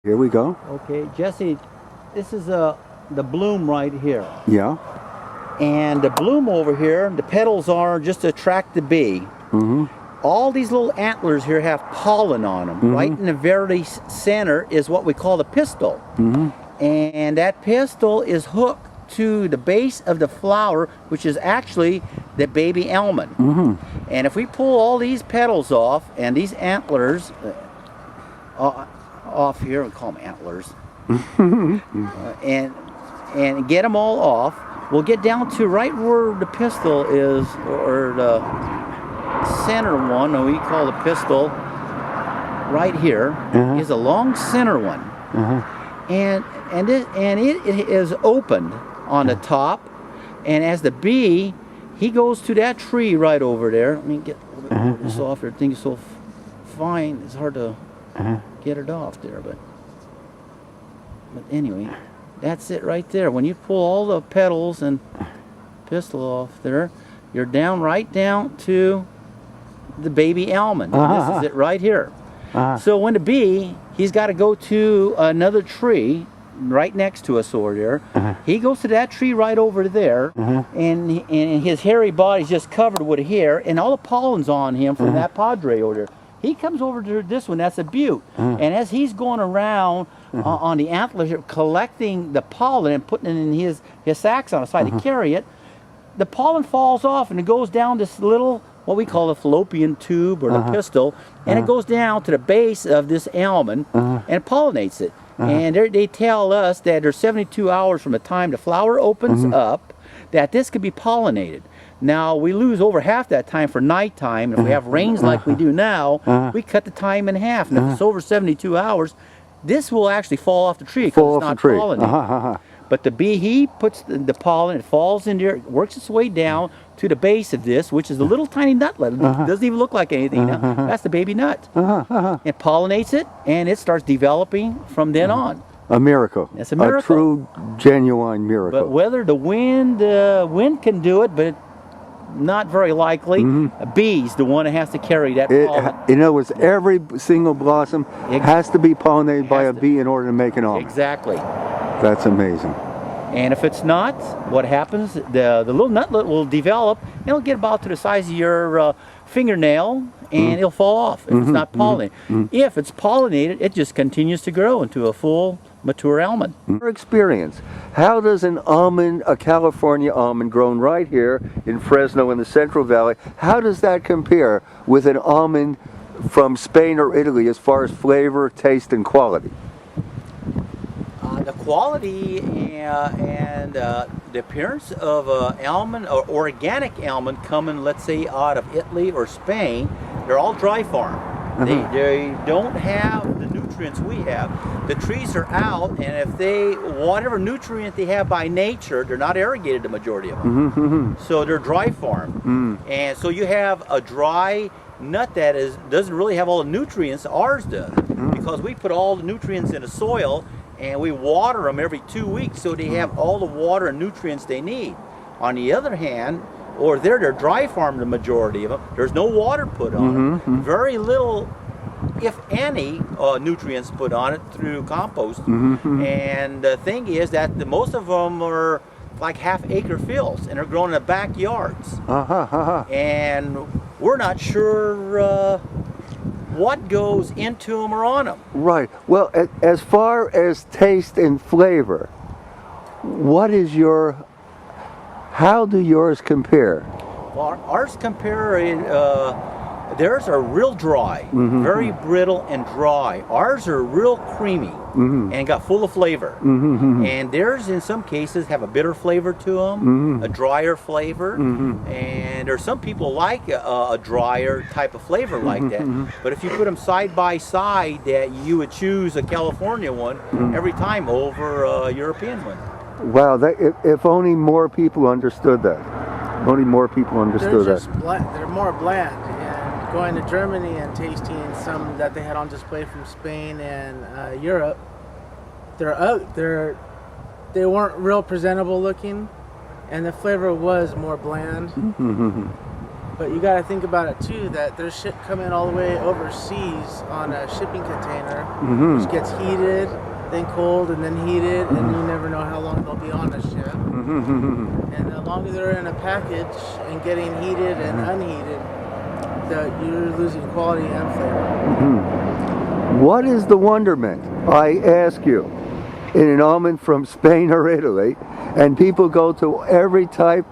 Here we go. Okay, Jesse, this is the bloom right here. Yeah. And the bloom over here, the petals are just to attract the bee. Mm-hmm. All these little antlers here have pollen on them. Mm-hmm. Right in the very center is what we call the pistil. Mm-hmm. And that pistil is hooked to the base of the flower, which is actually the baby almond. Mm-hmm. And if we pull all these petals off and these antlers off here, we call them antlers, and get them all off, we'll get down to right where the pistil is, or the center one, or we call the pistil right here, is a long center one. And it is opened on the top, and as the bee, he goes to that tree right over there. Let me get a little bit more of this off here. The thing is so fine, it's hard to get it off there, but anyway, that's it right there. When you pull all the petals and pistil off there, you're right down to the baby almond. This is it right here. So when the bee, he's got to go to another tree right next to us over there. He goes to that tree right over there, and his hairy body's just covered with hair, and all the pollen's on him from that padre over there. He comes over to this one, that's a butte. And as he's going around on the antlers, collecting the pollen and putting it in his sacks on the side to carry it, the pollen falls off and it goes down this little, what we call the fallopian tube or the pistil, and it goes down to the base of this almond and pollinates it. And they tell us that there's 72 hours from the time the flower opens up that this could be pollinated. Now, we lose over half that time for nighttime. If we have rains like we do now, we cut the time in half. And if it's over 72 hours, this will actually fall off the tree because it's not pollinated. But the bee, he puts the pollen, it falls in there, works its way down to the base of this, which is a little tiny nutlet. It doesn't even look like anything now. That's the baby nut. It pollinates it, and it starts developing from then on. A miracle. It's a miracle. A true, genuine miracle. But whether the wind can do it, but not very likely. A bee's the one that has to carry that pollen. In other words, every single blossom has to be pollinated by a bee in order to make an almond. Exactly. That's amazing. And if it's not, what happens, the little nutlet will develop, and it'll get about to the size of your fingernail, and it'll fall off if it's not pollinated. If it's pollinated, it just continues to grow into a full, mature almond. Your experience, how does an almond, a California almond grown right here in Fresno in the Central Valley, how does that compare with an almond from Spain or Italy as far as flavor, taste, and quality? The quality and the appearance of almond or organic almond coming, let's say, out of Italy or Spain, they're all dry farm. They don't have the nutrients we have. The trees are out, and if whatever nutrient they have by nature, they're not irrigated, the majority of them. So they're dry farm. And so you have a dry nut that doesn't really have all the nutrients ours does, because we put all the nutrients in the soil and we water them every 2 weeks so they have all the water and nutrients they need. On the other hand, they're dry farm, the majority of them. There's no water put on them. Very little, if any, nutrients put on it through compost. And the thing is that most of them are like half-acre fields, and they're grown in the backyards. And we're not sure what goes into them or on them. Right. Well, as far as taste and flavor, how do yours compare? Well, ours compare, theirs are real dry, very brittle and dry. Ours are real creamy and got full of flavor. And theirs, in some cases, have a bitter flavor to them, a drier flavor. And there's some people like a drier type of flavor like that. But if you put them side by side, that you would choose a California one every time over a European one. Wow, if only more people understood that. Only more people understood that. They're more bland. And going to Germany and tasting some that they had on display from Spain and Europe, they weren't real presentable looking, and the flavor was more bland. But you got to think about it too, that there's shit coming all the way overseas on a shipping container, which gets heated, then cold, and then heated, and you never know how long they'll be on a ship. And the longer they're in a package and getting heated and unheated, you're losing quality and flavor. What is the wonderment, I ask you, in an almond from Spain or Italy, and people go to every type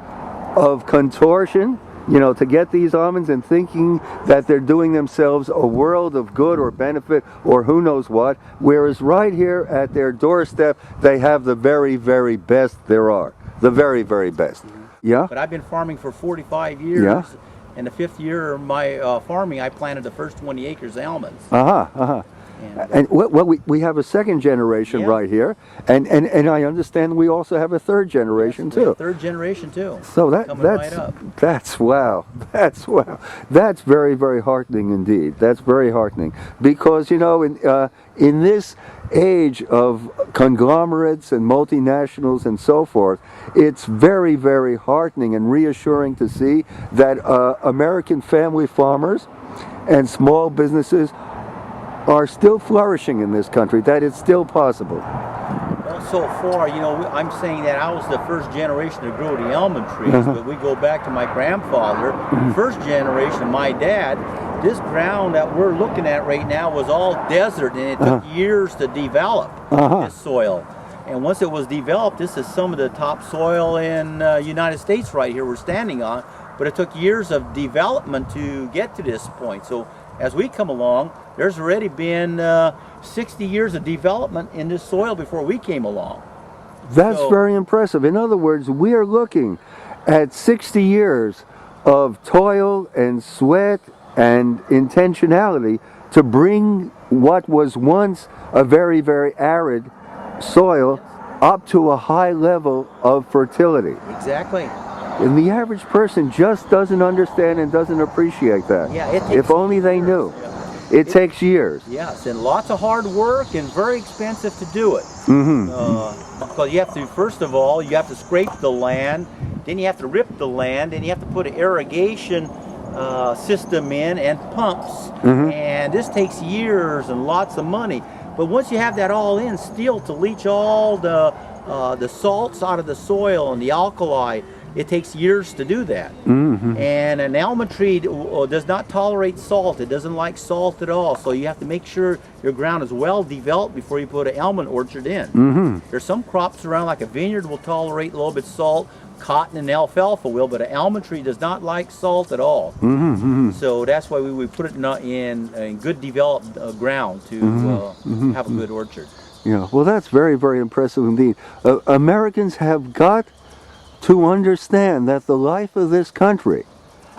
of contortion, you know, to get these almonds, and thinking that they're doing themselves a world of good or benefit or who knows what, whereas right here at their doorstep they have the very, very best there are. The very, very best. Yeah? But I've been farming for 45 years. Yeah. In the 5th year of my farming, I planted the first 20 acres of almonds. And well, we have a second generation right here, and I understand we also have a third generation too. Third generation too. So that's wow, that's very, very heartening indeed. That's very heartening, because you know, in this age of conglomerates and multinationals and so forth, it's very, very heartening and reassuring to see that American family farmers and small businesses are still flourishing in this country, that it's still possible. Well, so far, you know, I'm saying that I was the first generation to grow the almond trees, but we go back to my grandfather, first generation, my dad. This ground that we're looking at right now was all desert, and it took years to develop this soil. And once it was developed, this is some of the top soil in United States right here we're standing on, but it took years of development to get to this point. So as we come along, there's already been 60 years of development in this soil before we came along. That's very impressive. In other words, we are looking at 60 years of toil and sweat and intentionality to bring what was once a very, very arid soil up to a high level of fertility. Exactly. And the average person just doesn't understand and doesn't appreciate that. Yeah, it takes if only they knew. It takes years. Yes, and lots of hard work and very expensive to do it. Because you have to, first of all, you have to scrape the land, then you have to rip the land, and you have to put an irrigation system in and pumps. And this takes years and lots of money. But once you have that all in, still to leach all the salts out of the soil and the alkali, it takes years to do that. And an almond tree does not tolerate salt. It doesn't like salt at all. So you have to make sure your ground is well developed before you put an almond orchard in. There's some crops around, like a vineyard will tolerate a little bit of salt, cotton and alfalfa will, but an almond tree does not like salt at all. So that's why we put it in good developed ground to have a good orchard. Yeah, well, that's very, very impressive indeed. Americans have got to understand that the life of this country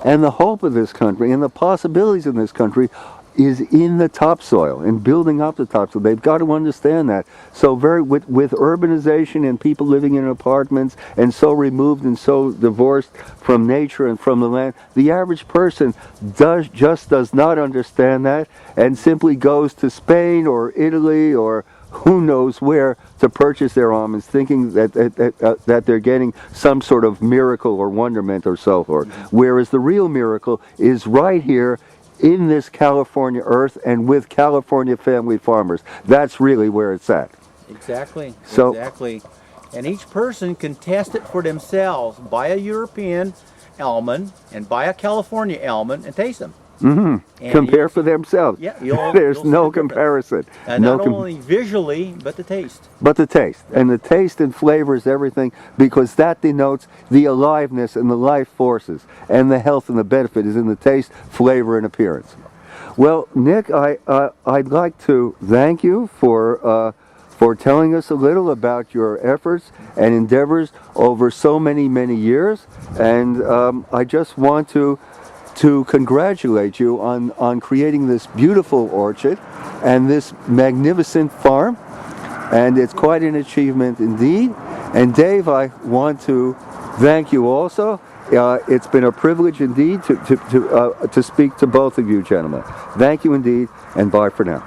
and the hope of this country and the possibilities in this country is in the topsoil and building up the topsoil. They've got to understand that. So with urbanization and people living in apartments and so removed and so divorced from nature and from the land, the average person just does not understand that and simply goes to Spain or Italy or who knows where to purchase their almonds, thinking that they're getting some sort of miracle or wonderment or so forth. Whereas the real miracle is right here in this California earth and with California family farmers. That's really where it's at. Exactly. So, exactly. And each person can test it for themselves. Buy a European almond and buy a California almond and taste them. Compare for themselves. Yeah, there's no comparison. Not only visually, but the taste. But the taste. And the taste and flavor is everything, because that denotes the aliveness and the life forces. And the health and the benefit is in the taste, flavor, and appearance. Well, Nick, I'd like to thank you for telling us a little about your efforts and endeavors over so many, many years. And I just want to congratulate you on creating this beautiful orchard and this magnificent farm, and it's quite an achievement indeed. And Dave, I want to thank you also. It's been a privilege indeed to speak to both of you gentlemen. Thank you indeed, and bye for now.